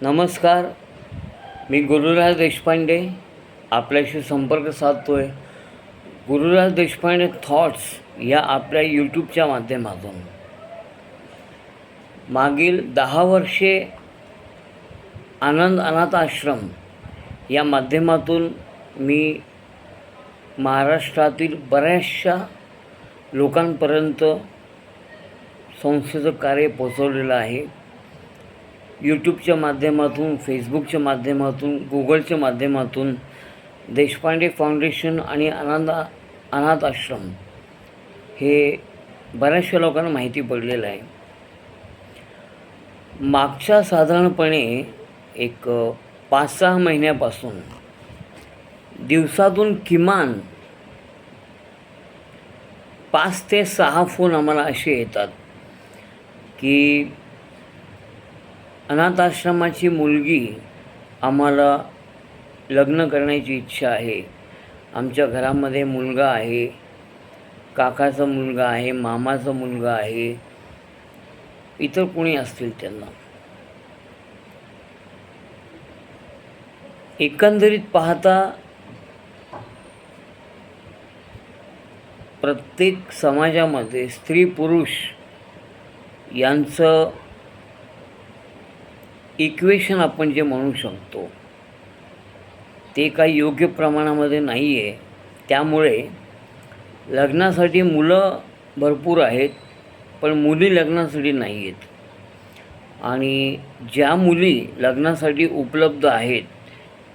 नमस्कार. मी गुरुराज देशपांडे आपल्याशी संपर्क साधतो आहे. गुरुराज देशपांडे थॉट्स या आपल्या यूट्यूबच्या माध्यमातून मागील 10 वर्षे आनंद अनाथ आश्रम या माध्यमातून मी महाराष्ट्रातील बऱ्याचशा लोकांपर्यंत संस्थेचं कार्य पोचवलेलं आहे. यूट्यूबच्या माध्यमातून, फेसबुकच्या माध्यमातून, गुगलच्या माध्यमातून देशपांडे फाउंडेशन आणि अनाथ आश्रम हे बऱ्याचशा लोकांना माहिती पडलेलं आहे. मागच्या साधारणपणे एक 5-6 महिन्यापासून दिवसातून किमान 5 ते 6 फोन आम्हाला असे येतात की अनाथ आश्रमाची मुलगी आम्हाला लग्न करण्याची इच्छा आहे. आमच्या घरामध्ये मुलगा आहे, काकाचा मुलगा आहे, मामाचा मुलगा आहे, इतर कोणी असतील त्यांना. एकंदरीत पाहता प्रत्येक समाजामध्ये स्त्री पुरुष यांचं इक्वेशन आपण जे म्हणू शकतो ते काही योग्य प्रमाणामध्ये नाही आहे. त्यामुळे लग्नासाठी मुलं भरपूर आहेत, पण मुली लग्नासाठी नाही आहेत. आणि ज्या मुली लग्नासाठी उपलब्ध आहेत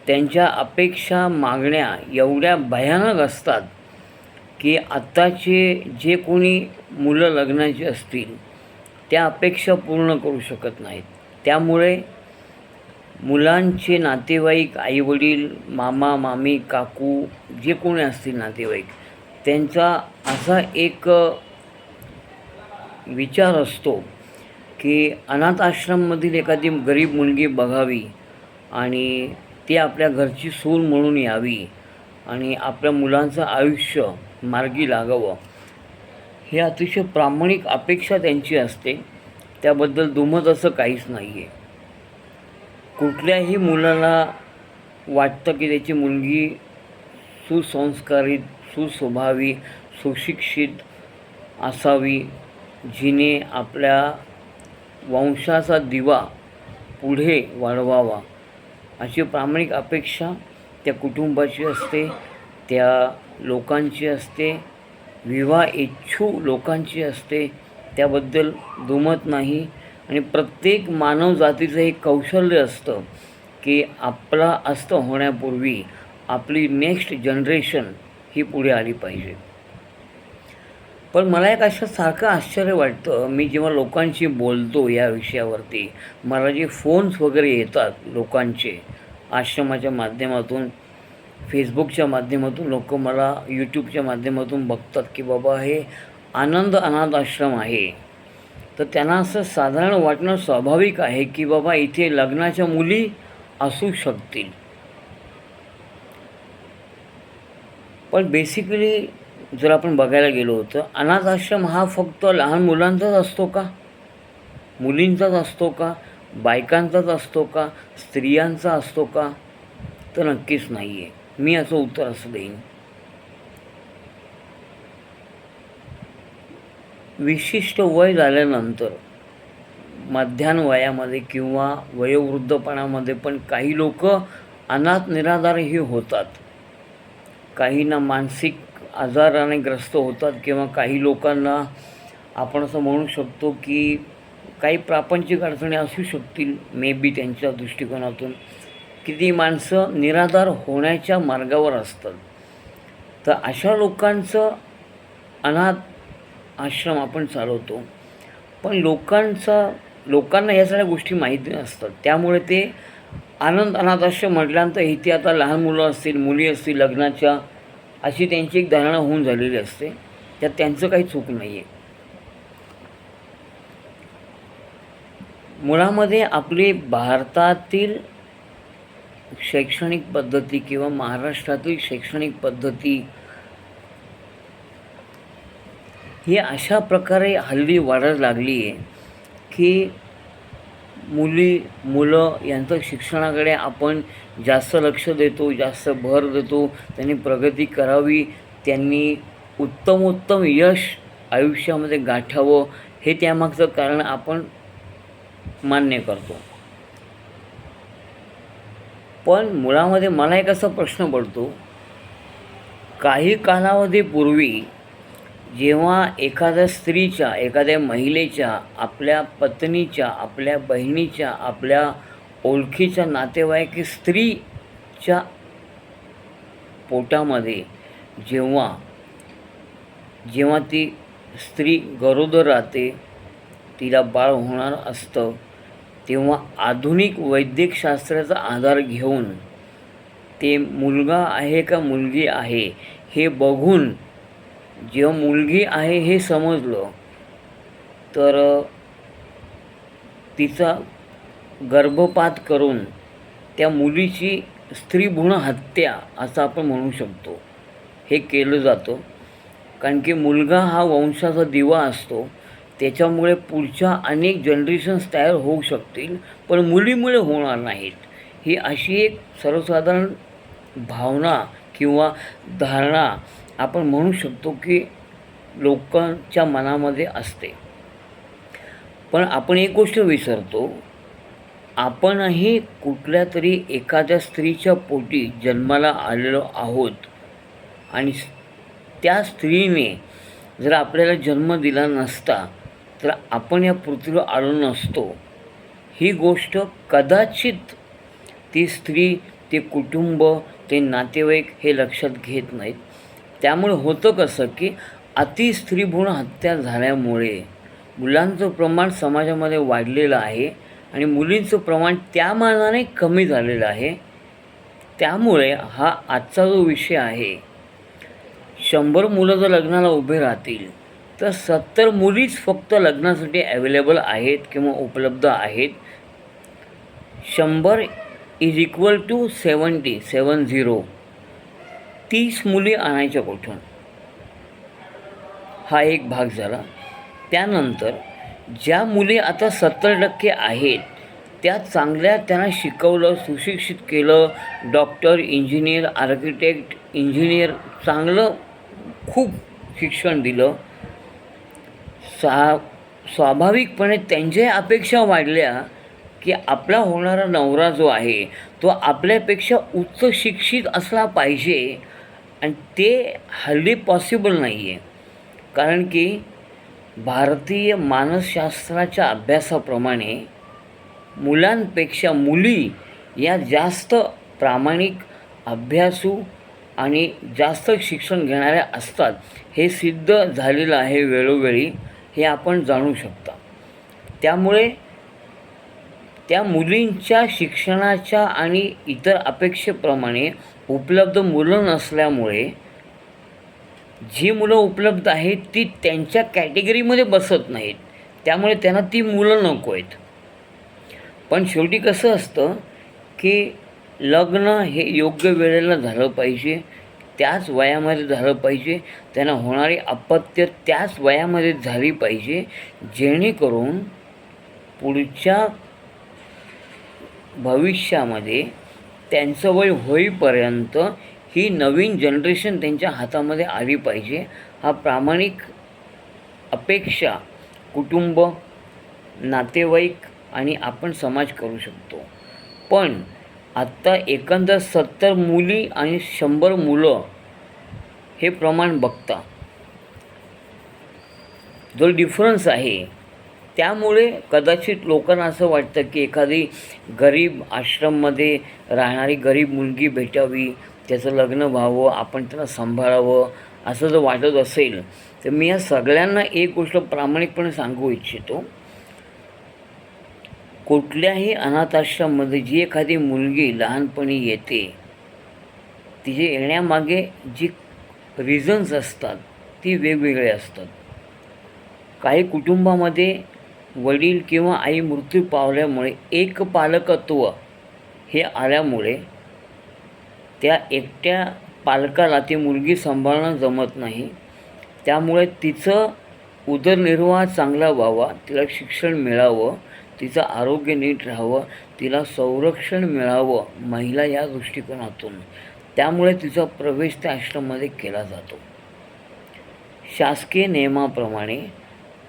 त्यांच्या अपेक्षा, मागण्या एवढ्या भयानक असतात की आत्ताचे जे कोणी मुलं लग्नाची असतील त्या अपेक्षा पूर्ण करू शकत नाहीत. त्यामुळे मुलांचे नातेवाईक, आईवडील, मामा, मामी, काकू जे कोणी असतील नातेवाईक, त्यांचा असा एक विचार असतो की अनाथ आश्रममधील एखादी गरीब मुलगी बघावी आणि ती आपल्या घरची सून म्हणून यावी आणि आपल्या मुलांचं आयुष्य मार्गी लागावं, हे अतिशय प्रामाणिक अपेक्षा त्यांची असते. त्याबद्दल दुमत असं काहीच नाही आहे. कुठल्याही मुलाला वाटतं की त्याची मुलगी सुसंस्कारित, सुस्वभावी, सुशिक्षित असावी, जिने आपल्या वंशाचा दिवा पुढे वाढवावा, अशी प्रामाणिक अपेक्षा त्या कुटुंबाची असते, त्या लोकांची असते, विवाह इच्छू लोकांची असते. त्याबद्दल दुमत नाही. आणि प्रत्येक मानवजातीचं एक कौशल्य असतं की आपला अस्त होण्यापूर्वी आपली नेक्स्ट जनरेशन ही पुढे आली पाहिजे. पण मला एक असं सारखं आश्चर्य वाटतं, मी जेव्हा लोकांशी बोलतो या विषयावरती, मला जे फोन्स वगैरे येतात लोकांचे आश्रमाच्या माध्यमातून, फेसबुकच्या माध्यमातून, लोक मला यूट्यूबच्या माध्यमातून बघतात की बाबा हे आनंद अनाथ आश्रम आहे, तर त्यांना असं साधारण वाटणं स्वाभाविक आहे की बाबा इथे लग्नाच्या मुली असू शकतील. पण बेसिकली जर आपण बघायला गेलो तर अनाथ आश्रम हा फक्त लहान मुलांचाच असतो का, मुलींचाच असतो का, बायकांचाच असतो का, स्त्रियांचा असतो का? तर नक्कीच नाही आहे. मी असं उत्तर असं देईन. विशिष्ट वय झाल्यानंतर मध्यान्ह वयामध्ये किंवा वयोवृद्धपणामध्ये पण काही लोक अनाथ निराधारही होतात. काहींना मानसिक आजाराने ग्रस्त होतात किंवा काही लोकांना आपण असं म्हणू शकतो की काही प्रापंचिक अडचणी असू शकतील मे बी त्यांच्या दृष्टिकोनातून, की ती माणसं निराधार होण्याच्या मार्गावर असतात. तर अशा लोकांचं अनाथ आश्रम आपण चालवतो. पण लोकांना या सगळ्या गोष्टी माहिती नसतात. त्यामुळे ते आनंद अनाथ आश्रम म्हटल्यानंतर इथे आता लहान मुलं असतील, मुली असतील लग्नाच्या, अशी त्यांची एक धारणा होऊन झालेली असते. त्यात त्यांचं काही चूक नाही आहे. मुळामध्ये आपली भारतातील शैक्षणिक पद्धती किंवा महाराष्ट्रातील शैक्षणिक पद्धती ही अशा प्रकारे हल्ली वाढायला लागली आहे की मुलं यांचं शिक्षणाकडे आपण जास्त लक्ष देतो, जास्त भर देतो. त्यांनी प्रगती करावी, त्यांनी उत्तमोत्तम यश आयुष्यामध्ये गाठावं, हे त्यामागचं कारण आपण मान्य करतो. पण मुळामध्ये मला एक असा प्रश्न पडतो, काही कालावधीपूर्वी जेव्हा एखाद्या स्त्रीच्या, एखाद्या महिलेच्या, आपल्या पत्नीच्या, आपल्या बहिणीच्या, आपल्या ओळखीच्या नातेवाईक स्त्रीच्या पोटामध्ये जेव्हा जेव्हा ती स्त्री गरोदर राहते, तिला बाळ होणार असतं, तेव्हा आधुनिक वैद्यकशास्त्राचा आधार घेऊन ते मुलगा आहे का मुलगी आहे हे बघून, जेव्हा मुलगी आहे हे समजलं, तर तिचा गर्भपात करून त्या मुलीची स्त्रीभ्रूण हत्या असं आपण म्हणू शकतो, हे केलं जातं. कारण की मुलगा हा वंशाचा दिवा असतो, त्याच्यामुळे पुढच्या अनेक जनरेशन्स तयार होऊ शकतील, पण मुलीमुळे होणार नाहीत. ही अशी एक सर्वसाधारण भावना किंवा धारणा आपण म्हणू शकतो की लोकांच्या मनामध्ये असते. पण आपण एक गोष्ट विसरतो, आपणही कुठल्या तरी एखाद्या स्त्रीच्या पोटी जन्माला आलेलो आहोत आणि त्या स्त्रीने जर आपल्याला जन्म दिला नसता तर आपण या पृथ्वीवर आलो नसतो. ही गोष्ट कदाचित ती स्त्री, ते कुटुंब, ते नातेवाईक हे लक्षात घेत नाहीत. त्यामुळे होतं कसं की स्त्रीभ्रूण हत्या झाल्यामुळे मुलांचं प्रमाण समाजामध्ये वाढलेलं आहे आणि मुलींचं प्रमाण त्या मानाने कमी झालेलं आहे. त्यामुळे हा आजचा जो विषय आहे, 100 मुलं जर लग्नाला उभे राहतील तर 70 मुलीच फक्त लग्नासाठी अवेलेबल आहेत किंवा उपलब्ध आहेत. 100 = 70 30 मुली आणायच्या कुठून, हा एक भाग झाला. त्यानंतर ज्या मुली आता 70% आहेत त्या चांगल्या, त्यांना शिकवलं, सुशिक्षित केलं, डॉक्टर, इंजिनियर, आर्किटेक्ट, इंजिनियर, चांगलं खूप शिक्षण दिलं, स्वाभाविकपणे त्यांच्या अपेक्षा वाढल्या की आपला होणारा नवरा जो आहे तो आपल्यापेक्षा उच्च शिक्षित असला पाहिजे. आणि ते हल्ली पॉसिबल नाही आहे, कारण की भारतीय मानसशास्त्राच्या अभ्यासाप्रमाणे मुलांपेक्षा मुली या जास्त प्रामाणिक, अभ्यासू आणि जास्त शिक्षण घेणाऱ्या असतात. हे सिद्ध झालेलं आहे वेळोवेळी, हे आपण जाणू शकता. त्यामुळे त्या मुलींच्या शिक्षणाच्या आणि इतर अपेक्षेप्रमाणे उपलब्ध मुलं नसल्यामुळे जी मुलं उपलब्ध आहेत ती त्यांच्या कॅटेगरीमध्ये बसत नाहीत, त्यामुळे त्यांना ती मुलं नको आहेत. पण शेवटी कसं असतं की लग्न हे योग्य वेळेला झालं पाहिजे, त्याच वयामध्ये झालं पाहिजे, त्यांना होणारी अपत्य त्याच वयामध्ये झाली पाहिजे, जेणेकरून पुढच्या भविष्यामध्ये त्यांचं वय होईपर्यंत ही नवीन जनरेशन त्यांच्या हातामध्ये आली पाहिजे. हा प्रामाणिक अपेक्षा कुटुंब, नातेवाईक आणि आपण समाज करू शकतो. पण आत्ता एकंदर 70 मुली आणि 100 मुलं हे प्रमाण बघता जो डिफरन्स आहे, त्यामुळे कदाचित लोकांना असं वाटतं की एखादी गरीब आश्रममध्ये राहणारी गरीब मुलगी भेटावी, त्याचं लग्न व्हावं, आपण त्याला सांभाळावं, असं जर वाटत असेल तर मी या सगळ्यांना एक गोष्ट प्रामाणिकपणे सांगू इच्छितो, कुठल्याही अनाथाश्रममध्ये जी एखादी मुलगी लहानपणी येते, तिचे येण्यामागे जी रिझन्स असतात ती वेगवेगळे असतात. काही कुटुंबामध्ये वडील किंवा आई मृत्यू पावल्यामुळे एक पालकत्व हे आल्यामुळे त्या एकट्या पालकाला ती मुलगी सांभाळणं जमत नाही. त्यामुळे तिचं उदरनिर्वाह चांगला व्हावा, तिला शिक्षण मिळावं, तिचं आरोग्य नीट राहावं, तिला संरक्षण मिळावं महिला या दृष्टिकोनातून. त्यामुळे तिचा प्रवेश त्या आश्रममध्ये केला जातो. शासकीय नियमाप्रमाणे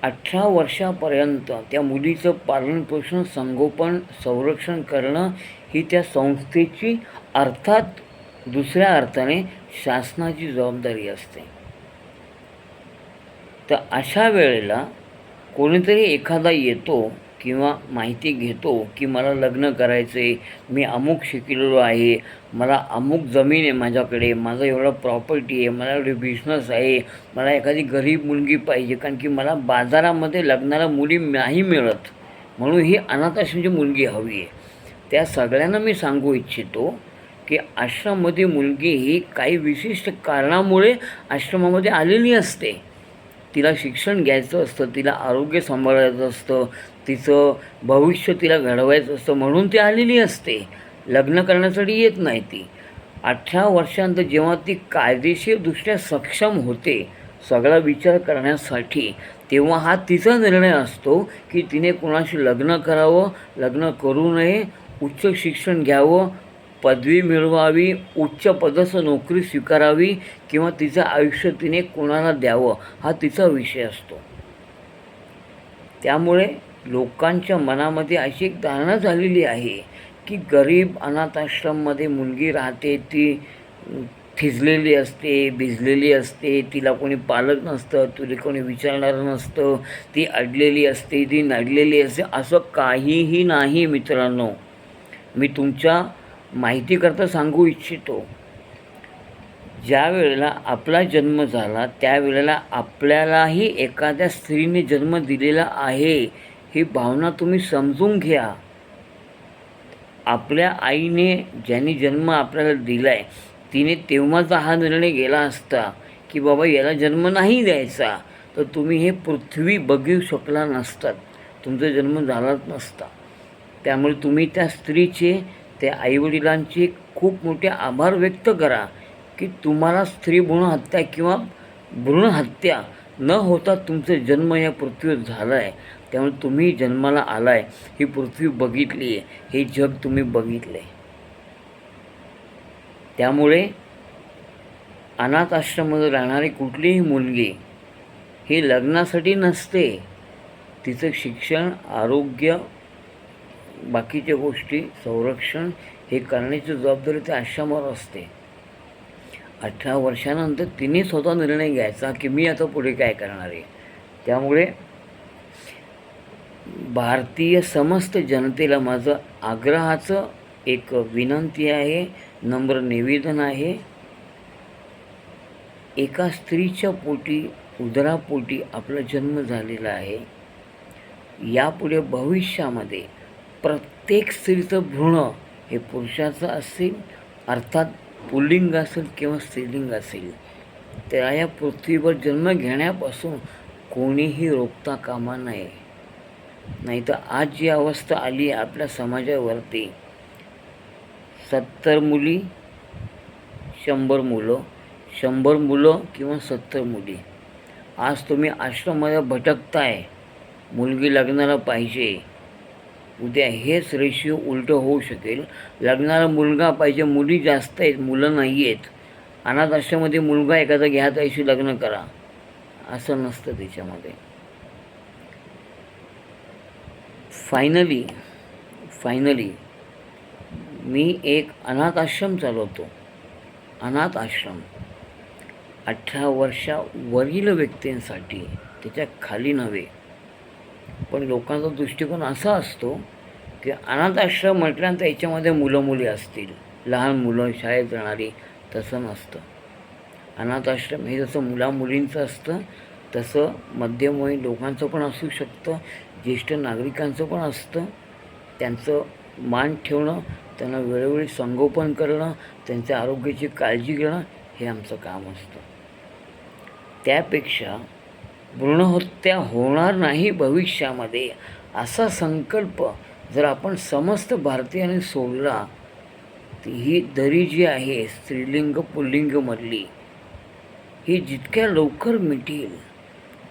18 वर्षापर्यंत त्या मुलीचं पालनपोषण, संगोपन, संरक्षण करणं ही त्या संस्थेची अर्थात दुसऱ्या अर्थाने शासनाची जबाबदारी असते. तर अशा वेळेला कोणीतरी एखादा येतो किंवा माहिती घेतो की मला लग्न करायचं आहे, मी अमुक शिकलेलो आहे, मला अमुक जमीन आहे माझ्याकडे, माझं एवढं प्रॉपर्टी आहे, मला एवढे बिझनेस आहे, मला एखादी गरीब मुलगी पाहिजे कारण की मला बाजारामध्ये लग्नाला मुली नाही मिळत, म्हणून ही अनाथ आश्रमची मुलगी हवी आहे. त्या सगळ्यांना मी सांगू इच्छितो की आश्रमामध्ये मुलगी ही काही विशिष्ट कारणामुळे आश्रमामध्ये आलेली असते. तिला शिक्षण घ्यायचं असतं, तिला आरोग्य सांभाळायचं असतं, तिचं भविष्य तिला घडवायचं असतं, म्हणून ती आलेली असते. लग्न करण्यासाठी येत नाही ती. 18 वर्षांनंतर जेव्हा ती कायदेशीरदृष्ट्या सक्षम होते सगळा विचार करण्यासाठी, तेव्हा हा तिचा निर्णय असतो की तिने कोणाशी लग्न करावं, लग्न करू नये, उच्च शिक्षण घ्यावं, पदवी मिळवावी, उच्च पदाची नोकरी स्वीकारावी किंवा तिचं आयुष्य तिने कोणाला द्यावं, हा तिचा विषय असतो. त्यामुळे लोकांच्या मनामध्ये अशी एक धारणा झालेली आहे की गरीब अनाथ आश्रममध्ये मुलगी राहते, ती थिजलेली असते, भिजलेली असते, तिला कोणी पालक नसतं, तुला कोणी विचारणारं नसतं, ती अडलेली असते, ती नडलेली असते. असं काहीही नाही मित्रांनो. मी तुमच्या माहितीकरता सांगू इच्छितो, ज्या वेळेला आपला जन्म झाला त्यावेळेला आपल्यालाही एखाद्या स्त्रीने जन्म दिलेला आहे ही भावना तुम्ही समजून घ्या. आपल्या आईने ज्यांनी जन्म आपल्याला दिला आहे तिने तेव्हाचा हा निर्णय गेला असता की बाबा याला जन्म नाही द्यायचा, तर तुम्ही हे पृथ्वी बघू शकला नसतात, तुमचा जन्म झालाच नसता. त्यामुळे तुम्ही त्या स्त्रीचे, त्या आईवडिलांचे खूप मोठे आभार व्यक्त करा की तुम्हाला स्त्री भ्रूण हत्या किंवा भ्रूण हत्या न होता तुमचा जन्म या पृथ्वीवर झाला आहे. त्यामुळे तुम्ही जन्माला आला आहे, ही पृथ्वी बघितली आहे, हे जग तुम्ही बघितलं आहे. त्यामुळे अनाथ आश्रमामध्ये राहणारी कुठलीही मुलगी ही लग्नासाठी नसते. तिचं शिक्षण, आरोग्य, बाकीच्या गोष्टी, संरक्षण हे करण्याची जबाबदारी त्या आश्रमावर असते. 18 वर्षानंतर तिने स्वतः निर्णय घ्यायचा की मी आता पुढे काय करणार आहे. त्यामुळे भारतीय समस्त जनतेला माझं आग्रहाचं एक विनंती आहे, नम्र निवेदन आहे. एका स्त्रीच्या पोटी, उदरापोटी आपला जन्म झालेला आहे. यापुढे भविष्यामध्ये प्रत्येक स्त्रीचं भ्रूण हे पुरुषाचं असेल, अर्थात पुल्लिंग असेल किंवा स्त्रीलिंग असेल, तर या पृथ्वीवर जन्म घेण्यापासून कोणीही रोखता कामा नये. नाही तर आज जी अवस्था आली आहे आपल्या समाजावरती, 70 मुली 100 मुलं, 100 मुलं किंवा 70 मुली. आज तुम्ही आश्रमामध्ये भटकताय, मुलगी लग्नाला पाहिजे, उद्या हेच रेशिओ उलटं होऊ शकेल. लग्नाला मुलगा पाहिजे, मुली जास्त आहेत, मुलं नाही आहेत. अनाथ आश्रमामध्ये मुलगा एखादा घ्या त्याशी लग्न करा, असं नसतं त्याच्यामध्ये. फायनली मी एक अनाथ आश्रम चालवतो. अनाथ आश्रम 18 वर्षावरील व्यक्तींसाठी, त्याच्या खाली नव्हे. पण लोकांचा दृष्टिकोन असा असतो की अनाथ आश्रम म्हटल्यानंतर याच्यामध्ये मुलं मुली असतील, लहान मुलं शाळेत जाणारी. तसं नसतं. अनाथ आश्रम हे जसं मुलामुलींचं असतं तसं मध्यमवयीन लोकांचं पण असू शकतं, ज्येष्ठ नागरिकांचं पण असतं. त्यांचं मान ठेवणं, त्यांना वेळोवेळी संगोपन करणं, त्यांच्या आरोग्याची काळजी घेणं हे आमचं काम असतं. त्यापेक्षा भ्रूणहत्या होणार नाही भविष्यामध्ये असा संकल्प जर आपण समस्त भारतीयांनी सोडला, तर ही दरी जी आहे स्त्रीलिंग पुल्लिंगमधली, ही जितक्या लवकर मिटेल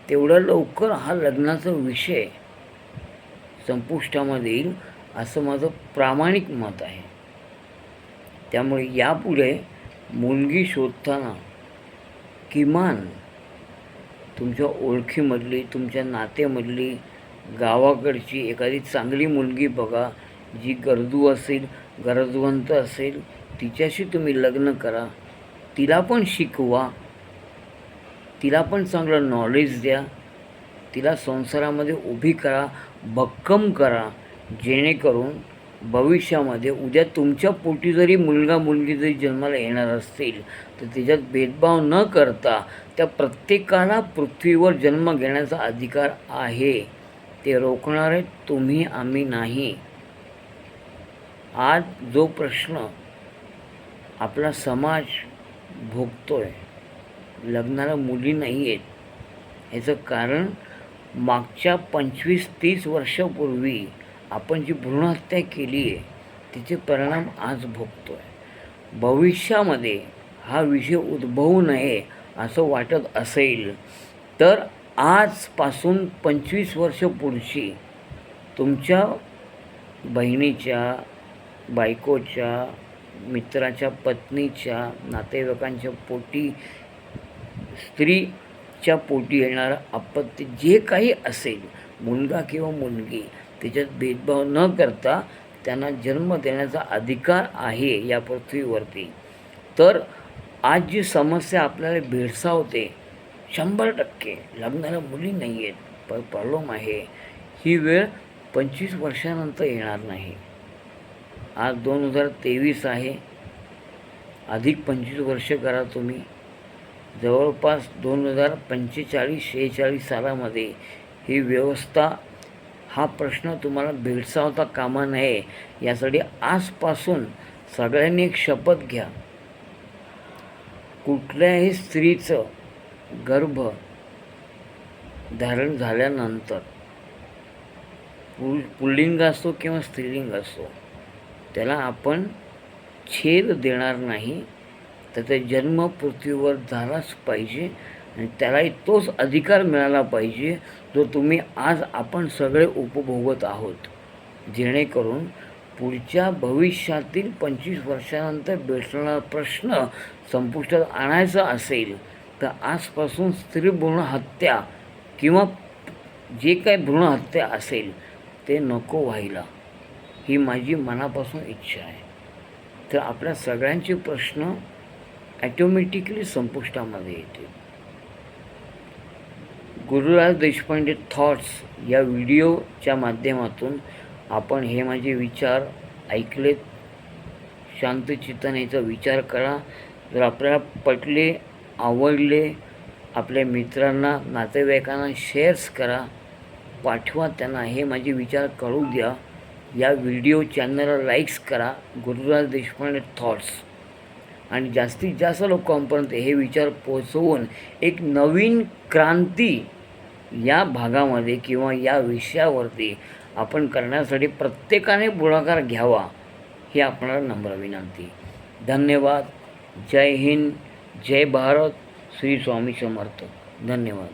तेवढ्या लवकर हा लग्नाचा विषय संपुष्टामध्ये येईल असं माझं प्रामाणिक मत आहे. त्यामुळे यापुढे मुलगी शोधताना किमान तुमच्या ओळखीमधली, तुमच्या नात्यामधली, गावाकडची एखादी चांगली मुलगी बघा, जी गरजू असेल, गरजवंत असेल, तिच्याशी तुम्ही लग्न करा. तिला पण शिकवा, तिला पण चांगलं नॉलेज द्या, तिला संसारामध्ये उभी करा, भक्कम करा, जेणेकरून भविष्यामध्ये उद्या तुमच्या पोटी जरी मुलगा मुलगी जरी जन्माला येणार असतील तर त्याच्यात भेदभाव न करता त्या प्रत्येकाला पृथ्वीवर जन्म घेण्याचा अधिकार आहे. ते रोखणारे तुम्ही, आम्ही नाही. आज जो प्रश्न आपला समाज भोगतोय, लग्नाला मुली नाही आहेत, ह्याचं कारण मागच्या 25-30 वर्षापूर्वी आपण जी भ्रूणहत्या केली आहे तिचे परिणाम आज भोगतो आहे. भविष्यामध्ये हा विषय उद्भवू नये असं वाटत असेल तर आजपासून 25 वर्ष पुढची तुमच्या बहिणीच्या, बायकोच्या, मित्राच्या पत्नीच्या, नातेवाईकांच्या पोटी, स्त्रीच्या पोटी येणारं आपत्ती जे काही असेल, मुलगा किंवा मुलगी, त्याच्यात भेदभाव न करता त्यांना जन्म देण्याचा अधिकार आहे या पृथ्वीवरती. तर आज जी समस्या आपल्याला भेडसावते 100% लग्नाला मुली नाही आहेत, प्रॉब्लेम आहे, ही वेळ 25 वर्षानंतर येणार नाही. आज 2023 आहे, अधिक 25 वर्ष करा तुम्ही. जवळपास 2045-46 सालामध्ये ही व्यवस्था, हा प्रश्न तुम्हाला भेडसावता कामा नये यासाठी आजपासून सगळ्यांनी एक शपथ घ्या. कुठल्याही स्त्रीचं गर्भ धारण झाल्यानंतर, पुल्लिंग असो किंवा स्त्रीलिंग असो, त्याला आपण छेद देणार नाही. त्याचा जन्म पृथ्वीवर झालाच पाहिजे आणि त्यालाही तोच अधिकार मिळाला पाहिजे जो तुम्ही आज आपण सगळे उपभोगत आहोत. जेणेकरून पुढच्या भविष्यातील 25 वर्षानंतर भेटणारा प्रश्न संपुष्टात आणायचा असेल तर आजपासून स्त्री भ्रूण हत्या किंवा जे काही भ्रूण हत्या असेल ते नको व्हायला, ही माझी मनापासून इच्छा आहे. तर आपल्या सगळ्यांचे प्रश्न ॲटोमॅटिकली संपुष्टामध्ये येतील. गुरुराज देशपांडे थॉट्स या व्हिडिओच्या माध्यमातून आपण हे माझे विचार ऐकलेत. शांतचित्ताने याचा विचार करा. जर आपल्याला पटले, आवडले, आपल्या मित्रांना, नातेवाईकांना शेअर्स करा, पाठवा त्यांना, हे माझे विचार कळू द्या. या व्हिडिओ चॅनलला लाईक्स करा, गुरुराज देशपांडे थॉट्स, आणि जास्तीत जास्त लोकांपर्यंत हे विचार पोहोचवून एक नवीन क्रांती या भागामध्ये किंवा या विषयावरती आपण करण्यासाठी प्रत्येकाने पुढाकार घ्यावा, ही आपणाला नम्र विनंती. धन्यवाद. जय हिंद, जय भारत, श्री स्वामी समर्थ. धन्यवाद.